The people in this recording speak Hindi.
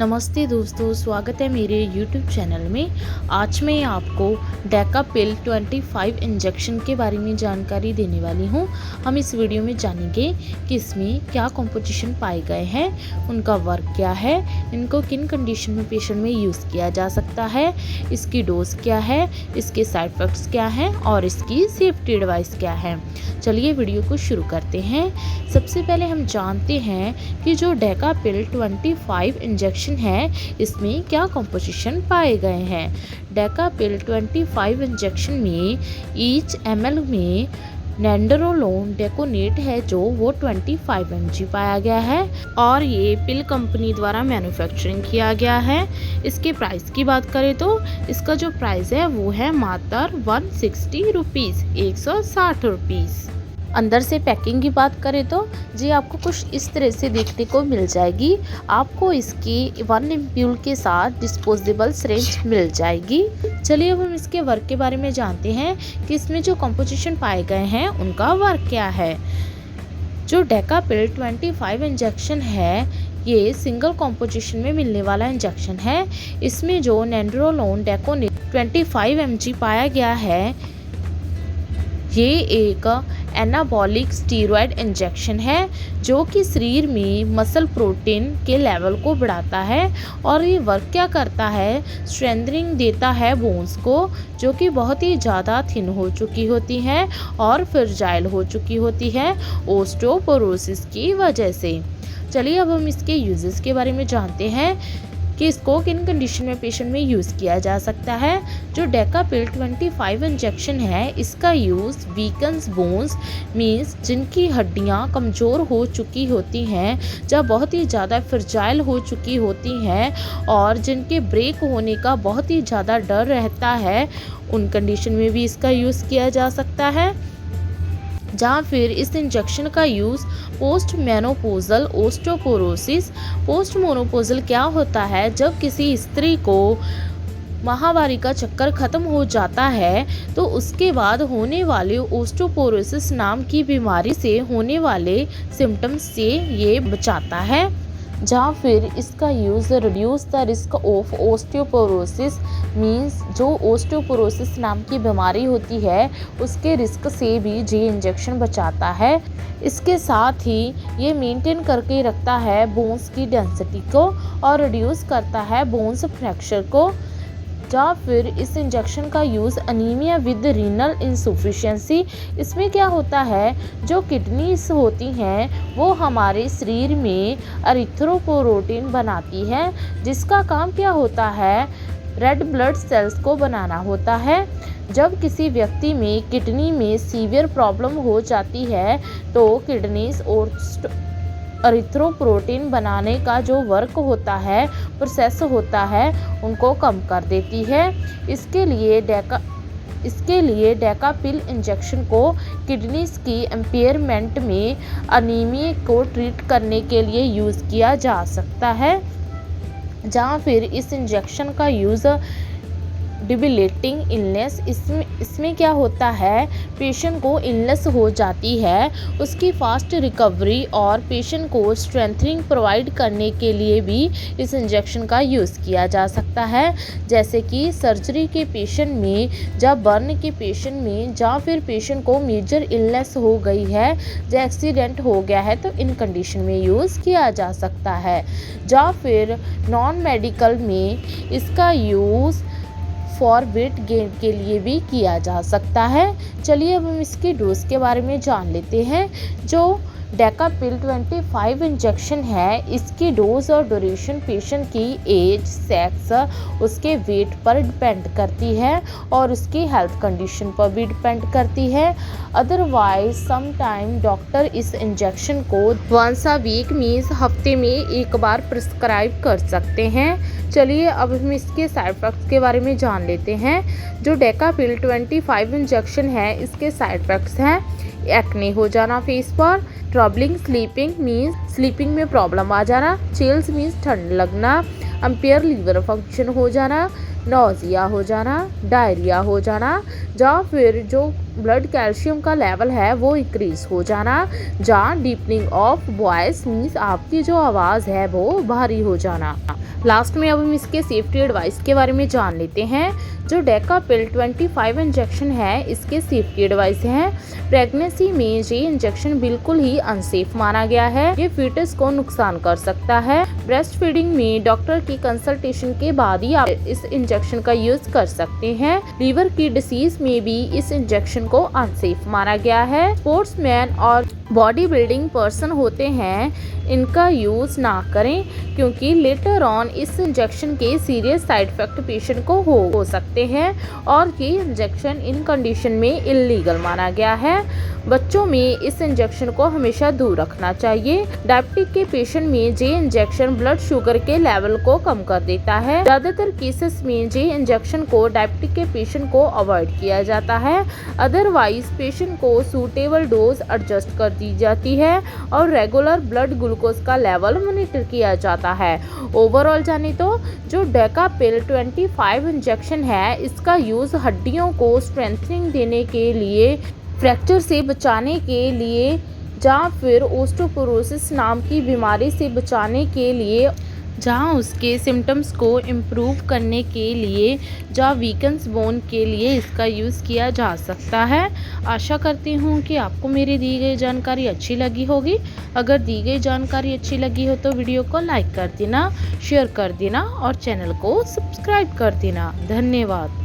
नमस्ते दोस्तों, स्वागत है मेरे YouTube चैनल में। आज मैं आपको डेकापिल 25 इंजेक्शन के बारे में जानकारी देने वाली हूँ। हम इस वीडियो में जानेंगे कि इसमें क्या कंपोजिशन पाए गए हैं, उनका वर्क क्या है, इनको किन कंडीशन में पेशेंट में यूज़ किया जा सकता है, इसकी डोज क्या है, इसके साइड इफ़ेक्ट्स क्या हैं और इसकी सेफ्टी एडवाइस क्या है। चलिए वीडियो को शुरू करते हैं। सबसे पहले हम जानते हैं कि जो डेकापिल 25 इंजेक्शन है, इसमें क्या कंपोजिशन पाए गए हैं। डेकापिल 25 इंजेक्शन में ईच ml में नेंडरोलोन डेकोनेट है जो वो 25 mg पाया गया है और ये पिल कंपनी द्वारा मैन्युफैक्चरिंग किया गया है। इसके प्राइस की बात करें तो इसका जो प्राइस है वो है मात्र 160 रुपीज़, 160 रुपीज़। अंदर से पैकिंग की बात करें तो जी आपको कुछ इस तरह से देखने को मिल जाएगी। आपको इसकी 1 एम्प्यूल के साथ डिस्पोजेबल सिरिंज मिल जाएगी। चलिए अब हम इसके वर्क के बारे में जानते हैं कि इसमें जो कंपोजिशन पाए गए हैं उनका वर्क क्या है। जो डेकापिल 25 इंजेक्शन है ये सिंगल कंपोजिशन में मिलने वाला इंजेक्शन है। इसमें जो नेंडरोलोन डेकोनेट 25 mg पाया गया है ये एक एनाबॉलिक स्टीरॉयड इंजेक्शन है जो कि शरीर में मसल प्रोटीन के लेवल को बढ़ाता है और ये वर्क क्या करता है, स्ट्रेंथनिंग देता है बोन्स को जो कि बहुत ही ज़्यादा थिन हो चुकी होती हैं और फ्रेजाइल हो चुकी होती है ओस्टियोपोरोसिस की वजह से। चलिए अब हम इसके यूजेस के बारे में जानते हैं कि इसको किन कंडीशन में पेशेंट में यूज़ किया जा सकता है। जो डेकापिल 25 इंजेक्शन है इसका यूज़ वीकन्स बोन्स मीन्स जिनकी हड्डियां कमज़ोर हो चुकी होती हैं, जब बहुत ही ज़्यादा फ्रेजाइल हो चुकी होती हैं और जिनके ब्रेक होने का बहुत ही ज़्यादा डर रहता है, उन कंडीशन में भी इसका यूज़ किया जा सकता है। जहाँ फिर इस इंजेक्शन का use post menopausal osteoporosis. Post menopausal क्या होता है, जब किसी स्त्री को माहवारी का चक्कर ख़त्म हो जाता है तो उसके बाद होने वाले ओस्टियोपोरोसिस नाम की बीमारी से होने वाले सिम्टम्स से ये बचाता है। जहाँ फिर इसका use reduce the risk of osteoporosis means जो ओस्टियोपोरोसिस नाम की बीमारी होती है उसके रिस्क से भी ये इंजेक्शन बचाता है। इसके साथ ही ये मेंटेन करके रखता है बोन्स की डेंसिटी को और रिड्यूस करता है बोन्स फ्रैक्चर को। या फिर इस इंजेक्शन का use anaemia with renal insufficiency. इसमें क्या होता है, जो किडनीज होती हैं वो हमारे शरीर में एरिथ्रोपोरोटीन बनाती है जिसका काम क्या होता है, रेड ब्लड सेल्स को बनाना होता है। जब किसी व्यक्ति में किडनी में सीवियर प्रॉब्लम हो जाती है तो किडनीज और एरिथ्रोपोरोटीन बनाने का जो वर्क होता है, प्रोसेस होता है, उनको कम कर देती है। इसके लिए डेकापिल इंजेक्शन को किडनीज की इम्पेयरमेंट में अनीमिया को ट्रीट करने के लिए यूज़ किया जा सकता है। जहाँ फिर इस इंजेक्शन का यूज़ डिबिलेटिंग इलनेस, इसमें क्या होता है, पेशेंट को इलनेस हो जाती है, उसकी फास्ट रिकवरी और पेशेंट को स्ट्रेंथनिंग प्रोवाइड करने के लिए भी इस इंजेक्शन का यूज़ किया जा सकता है। जैसे कि सर्जरी के पेशेंट में, जब बर्न के पेशेंट में, या फिर पेशेंट को मेजर इलनेस हो गई है, जो एक्सीडेंट हो गया है, तो इन कंडीशन में यूज़ किया जा सकता है। या फिर नॉन मेडिकल में इसका यूज़ फॉर वेट गेन के लिए भी किया जा सकता है। चलिए अब हम इसकी डोज के बारे में जान लेते हैं। जो डेकापिल 25 इंजेक्शन है इसकी डोज और ड्यूरेशन पेशेंट की एज, सेक्स, उसके वेट पर डिपेंड करती है और उसकी हेल्थ कंडीशन पर भी डिपेंड करती है। अदरवाइज सम टाइम डॉक्टर इस इंजेक्शन को वंस अ वीक मीन्स हफ्ते में एक बार प्रिस्क्राइब कर सकते हैं। चलिए अब हम इसके साइड इफ़ेक्ट्स के बारे में जान लेते हैं। जो डेकापिल 25 इंजेक्शन है इसके साइड इफ़ेक्ट्स हैं एक्ने हो जाना फेस पर, ट्रबलिंग स्लीपिंग मीन्स स्लीपिंग में प्रॉब्लम आ जाना, चिल्स मीन्स ठंड लगना, अम्पेयर लीवर फंक्शन हो जाना, नौजिया हो जाना, डायरिया हो जाना, या फिर जो ब्लड कैल्शियम का लेवल है वो इंक्रीज हो जाना। जहाँ डीपनिंग ऑफ वॉइस मीन्स आपकी जो आवाज़ है वो भारी हो जाना। लास्ट में अब हम इसके सेफ्टी एडवाइस के बारे में जान लेते हैं। जो डेकापिल 25 इंजेक्शन है इसके सेफ्टी एडवाइस हैं। प्रेगनेंसी में ये इंजेक्शन बिल्कुल ही अनसेफ माना गया है। ये फीटस को नुकसान कर सकता है। ब्रेस्ट फीडिंग में डॉक्टर की कंसल्टेशन के बाद ही आप इस इंजेक्शन का यूज कर सकते हैं। लीवर की डिसीज में भी इस इंजेक्शन को अनसेफ माना गया है। स्पोर्ट्समैन और बॉडी बिल्डिंग पर्सन होते हैं इनका यूज ना करें, क्योंकि लेटर ऑन इस इंजेक्शन के सीरियस साइड इफेक्ट पेशेंट को हो सकते हैं और ये इंजेक्शन इन कंडीशन में इलीगल माना गया है। बच्चों में इस इंजेक्शन को हमेशा दूर रखना चाहिए। डायबिटिक के पेशेंट में ये इंजेक्शन ब्लड शुगर के लेवल को कम कर देता है। ज्यादातर केसेस में ये इंजेक्शन को डायबिटिक के पेशेंट को अवॉइड किया जाता है। अदरवाइज पेशेंट को सूटेबल डोज एडजस्ट कर दी जाती है और रेगुलर ब्लड ग्लूकोज का लेवल मॉनिटर किया जाता है। ओवरऑल जाने तो जो डेकापिल 25 इंजेक्शन है इसका यूज हड्डियों को स्ट्रेंथनिंग देने के लिए, फ्रैक्चर से बचाने के लिए, या फिर ओस्टोपोरोसिस नाम की बीमारी से बचाने के लिए, जहाँ उसके सिम्टम्स को इम्प्रूव करने के लिए, या वीकन्स बोन के लिए इसका यूज़ किया जा सकता है। आशा करती हूँ कि आपको मेरी दी गई जानकारी अच्छी लगी होगी। अगर दी गई जानकारी अच्छी लगी हो तो वीडियो को लाइक कर देना, शेयर कर देना और चैनल को सब्सक्राइब कर देना। धन्यवाद।